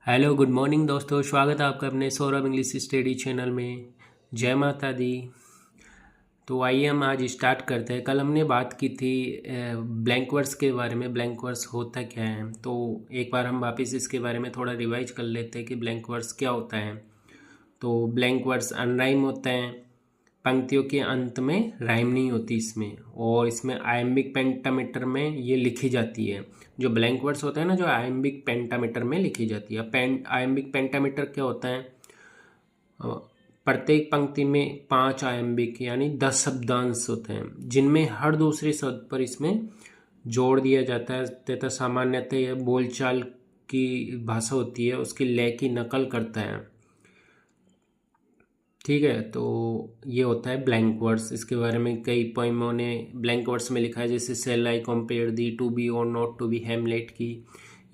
Hello good morning दोस्तों, स्वागत है आपका अपने सौरभ इंग्लिश स्टडी चैनल में। जय माता दी। तो आइए हम आज स्टार्ट करते हैं। कल हमने बात की थी ब्लैंक वर्ड्स के बारे में। ब्लैंक वर्ड्स होता क्या है, तो एक बार हम वापस इसके बारे में थोड़ा रिवाइज कर लेते हैं कि ब्लैंक वर्ड्स क्या होता है। तो ब्लैंक वर्ड्स अनराइम होते हैं, पंक्तियों के अंत में राइम नहीं होती इसमें, और इसमें आयम्बिक पेंटामीटर में ये लिखी जाती है। जो ब्लैंक वर्ड्स होते हैं ना, जो आयम्बिक पेंटामीटर में लिखी जाती है। आयम्बिक पेंटामीटर क्या होता है? प्रत्येक पंक्ति में 5 आयम्बिक यानी 10 शब्दांश होते हैं, जिनमें हर दूसरे शब्द पर इसमें जोड़ दिया जाता है तथा सामान्यतः यह बोलचाल की भाषा होती है, उसकी लय की नकल करता है। ठीक है, तो ये होता है ब्लैंक वर्ड्स। इसके बारे में कई पोइमों ने ब्लैंक वर्ड्स में लिखा है, जैसे shall I compare thee, to be और नॉट टू बी, हैमलेट की।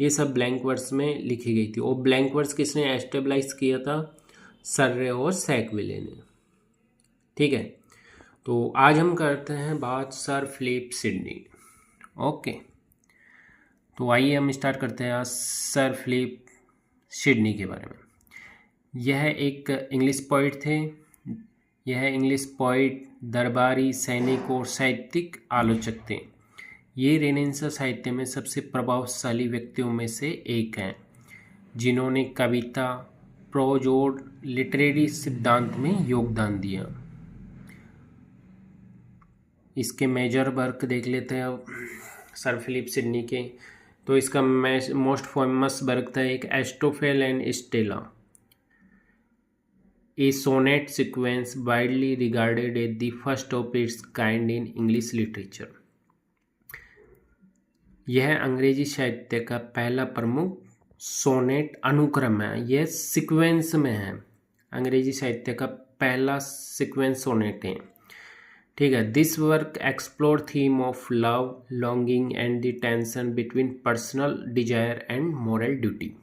ये सब ब्लैंक वर्ड्स में लिखी गई थी। और ब्लैंक वर्ड्स किसने एस्टेब्लाइज किया था? सर्रे और सैकविले ने। ठीक है, तो आज हम करते हैं बात सर फिलिप सिडनी। ओके, तो आइए हम स्टार्ट करते हैं आज सर फिलिप सिडनी के बारे में। यह एक इंग्लिश पोइट थे। यह इंग्लिश पोइट, दरबारी, सैनिक और साहित्यिक आलोचक थे। ये रेनेसां साहित्य में सबसे प्रभावशाली व्यक्तियों में से एक हैं, जिन्होंने कविता, प्रोज और लिटरेरी सिद्धांत में योगदान दिया। इसके मेजर वर्क देख लेते हैं अब सर फिलिप सिडनी के। तो इसका मोस्ट फेमस वर्क था एक Astrophel and Stella, a sonnet sequence widely regarded as the first of its kind in English literature। यह अंग्रेजी साहित्य का पहला प्रमुख सोनेट अनुक्रम है। यह सीक्वेंस में है, अंग्रेजी साहित्य का पहला सीक्वेंस सोनेट है। ठीक है, this work explore theme of love, longing and the tension between personal desire and moral duty.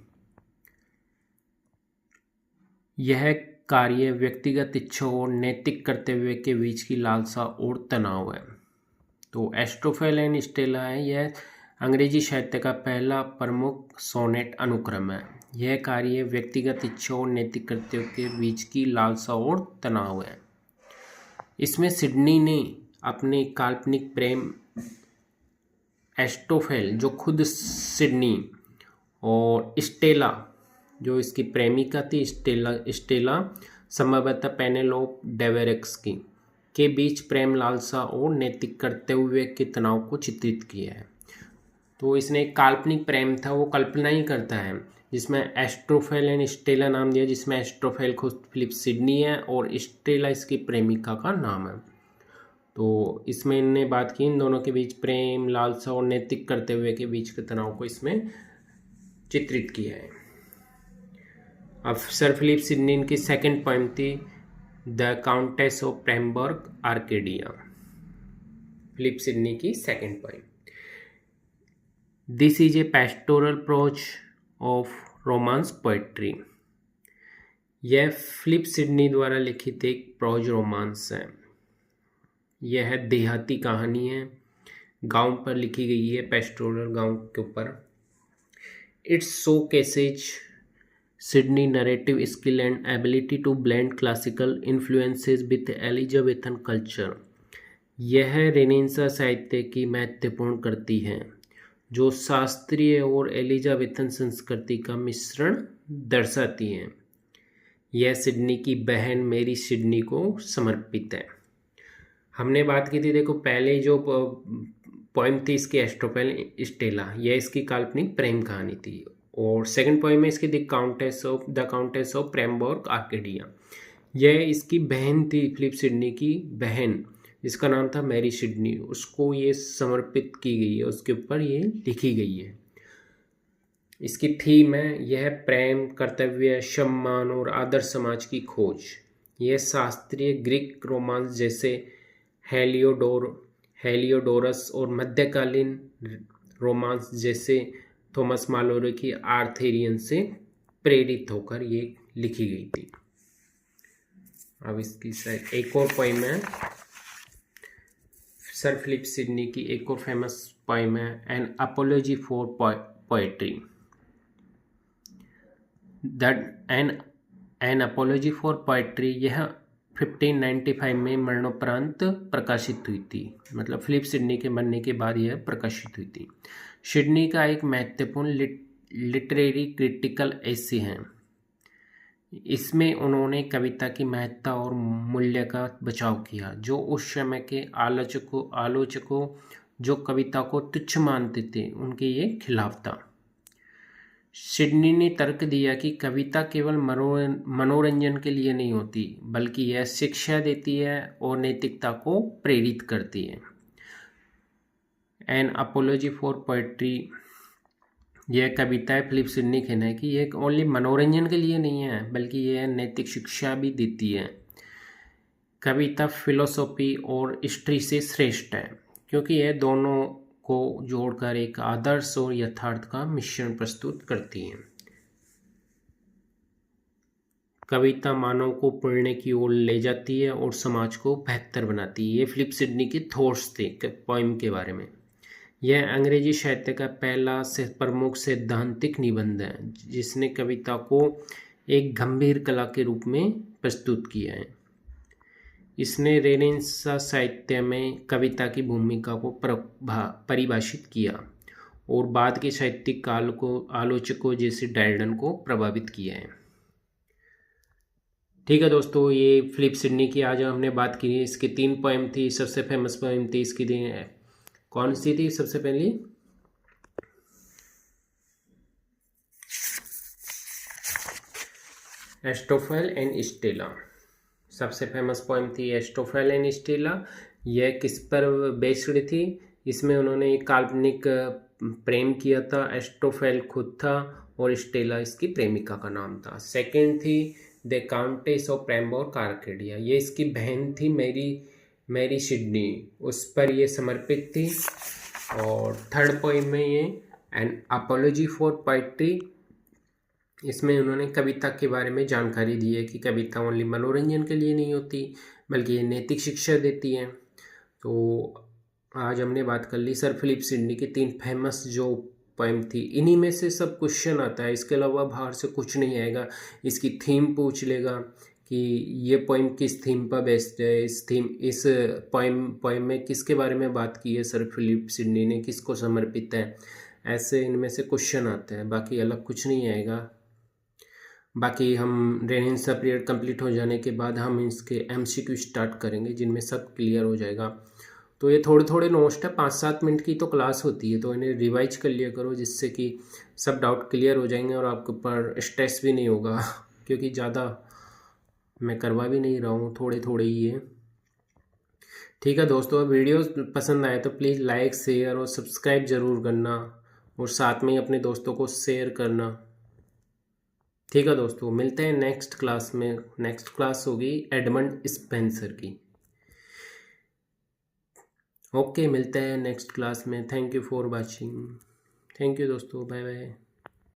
यह कार्य व्यक्तिगत इच्छाओं और नैतिक कर्तव्य के बीच की लालसा और तनाव है। तो एस्टोफेल एंड स्टेला है, यह अंग्रेजी साहित्य का पहला प्रमुख सोनेट अनुक्रम है। यह कार्य व्यक्तिगत इच्छाओं और नैतिक कर्तव्य के बीच की लालसा और तनाव है। इसमें सिडनी ने अपने काल्पनिक प्रेम एस्टोफेल, जो खुद सिडनी, और स्टेला, जो इसकी प्रेमिका थी स्टेला संभवतः पेनेलोप डेवेरेक्स की, के बीच प्रेम, लालसा और नैतिक कर्तव्य के तनाव को चित्रित किया है। तो इसने एक काल्पनिक प्रेम था, वो कल्पना ही करता है, जिसमें एस्ट्रोफेल एंड स्टेला नाम दिया, जिसमें एस्ट्रोफेल खुद फिलिप सिडनी है और स्टेला इसकी प्रेमिका का नाम है। तो इसमें इनने बात की इन दोनों के बीच प्रेम, लालसा और नैतिक कर्तव्य के बीच के तनाव को इसमें चित्रित किया है। अब सर फिलिप सिडनी की सेकंड पोएम थी the Countess of Pembroke Arcadia. Philip Sidney की second poem. This is a pastoral prose of romance poetry. यह फिलिप सिडनी द्वारा लिखित एक प्रोज रोमांस है। यह देहाती कहानी है, गांव पर लिखी गई है, पेस्टोरल गांव के ऊपर। It's show cases Sydney narrative skill and ability to blend classical influences with Elizabethan culture। यह रेनेसां साहित्य की महत्वपूर्ण करती है, जो शास्त्रीय और एलिजाबेथन संस्कृति का मिश्रण दर्शाती है। यह सिडनी की बहन मेरी सिडनी को समर्पित है। हमने बात की थी, देखो पहले जो पोएम थी इसकी एस्ट्रोफेल स्टेला, यह इसकी काल्पनिक प्रेम कहानी थी। और सेकंड पोएम है इसकी the Countess of Pembroke Arcadia. यह इसकी बहन थी, फिलिप सिडनी की बहन, जिसका नाम था मैरी सिडनी, उसको ये समर्पित की गई है, उसके ऊपर ये लिखी गई है। इसकी थीम है यह प्रेम, कर्तव्य, सम्मान और आदर्श समाज की खोज। यह शास्त्रीय ग्रीक रोमांस जैसे हेलियोडोरस और मध्यकालीन रोमांस जैसे थॉमस मालोरे की आर्थेरियन से प्रेरित होकर ये लिखी गई थी। अब इसकी शायद एक और पोइम है सर फिलिप सिडनी की, एक और फेमस पोइम है an apology for poetry. That N apology for poetry, यह 1595 में मरणोपरांत प्रकाशित हुई थी, मतलब फिलिप सिडनी के मरने के बाद यह प्रकाशित हुई थी। सिडनी का एक महत्वपूर्ण लिटरेरी क्रिटिकल एसे है। इसमें उन्होंने कविता की महत्ता और मूल्य का बचाव किया, जो उस समय के आलोचकों जो कविता को तुच्छ मानते थे उनके ये खिलाफ था। सिडनी ने तर्क दिया कि कविता केवल मनोरंजन के लिए नहीं होती, बल्कि यह शिक्षा देती है और नैतिकता को प्रेरित करती है। एन अपॉलॉजी फॉर पोएट्री, यह कविता है फिलिप सिडनी कहना है कि यह ओनली मनोरंजन के लिए नहीं है, बल्कि यह नैतिक शिक्षा भी देती है। कविता फिलोसॉफी और हिस्ट्री से श्रेष्ठ है, क्योंकि यह दोनों को जोड़कर एक आदर्श और यथार्थ का मिश्रण प्रस्तुत करती है। कविता मानव को पुण्य की ओर ले जाती है और समाज को बेहतर बनाती है। ये फिलिप सिडनी के थॉट्स थे पोइम के बारे में। यह अंग्रेजी साहित्य का पहला प्रमुख सैद्धांतिक निबंध है जिसने कविता को एक गंभीर कला के रूप में प्रस्तुत किया है। इसने रेनेसां साहित्य में कविता की भूमिका को परिभाषित किया और बाद के साहित्यिक काल को आलोचकों जैसे ड्राइडन को प्रभावित किया है। ठीक है दोस्तों, ये फिलिप सिडनी की आज हमने बात की। इसकी 3 पोएम थी। सबसे फेमस पोएम थी इसकी कौन सी थी? सबसे पहली एस्टोफेल एंड स्टेला, सबसे फेमस पोएम थी एस्टोफेल एंड स्टेला। यह किस पर बेस्ड थी? इसमें उन्होंने एक काल्पनिक प्रेम किया था। एस्टोफेल खुद था और स्टेला इसकी प्रेमिका का नाम था। सेकंड थी द काउंटेस ऑफ पेम्बोर कार्केडिया, ये इसकी बहन थी मैरी सिडनी, उस पर ये समर्पित थी। और थर्ड पोएम में ये एन अपॉलॉजी फॉर पोएट्री, इसमें उन्होंने कविता के बारे में जानकारी दी है कि कविता ओनली मनोरंजन के लिए नहीं होती, बल्कि ये नैतिक शिक्षा देती है। तो आज हमने बात कर ली सर फिलिप सिडनी की 3 फेमस जो पोएम थी। इन्हीं में से सब क्वेश्चन आता है, इसके अलावा बाहर से कुछ नहीं आएगा। इसकी थीम पूछ लेगा कि ये पोएम किस थीम पर बेस्ड है, इस पोएम में किसके बारे में बात की है सर फिलिप सिडनी ने, किसको समर्पित है। ऐसे इनमें से क्वेश्चन आते हैं, बाकी अलग कुछ नहीं आएगा। बाकी हम रेनेसां पीरियड कंप्लीट हो जाने के बाद हम इसके MCQ स्टार्ट करेंगे, जिनमें सब क्लियर हो जाएगा। तो ये थोड़े थोड़े नोट्स है, 5-7 मिनट की तो क्लास होती है, तो इन्हें रिवाइज कर लिया करो, जिससे कि सब डाउट क्लियर हो जाएंगे और आपके ऊपर स्ट्रेस भी नहीं होगा क्योंकि ज़्यादा मैं करवा भी नहीं रहा हूँ, थोड़े थोड़े ही है। ठीक है दोस्तों, वीडियो पसंद आए तो प्लीज़ लाइक, शेयर और सब्सक्राइब ज़रूर करना, और साथ में ही अपने दोस्तों को शेयर करना। ठीक है दोस्तों, मिलते हैं नेक्स्ट क्लास में। नेक्स्ट क्लास होगी एडमंड स्पेंसर की। ओके, मिलते हैं नेक्स्ट क्लास में। Thank you for watching. Thank you दोस्तों, बाय बाय।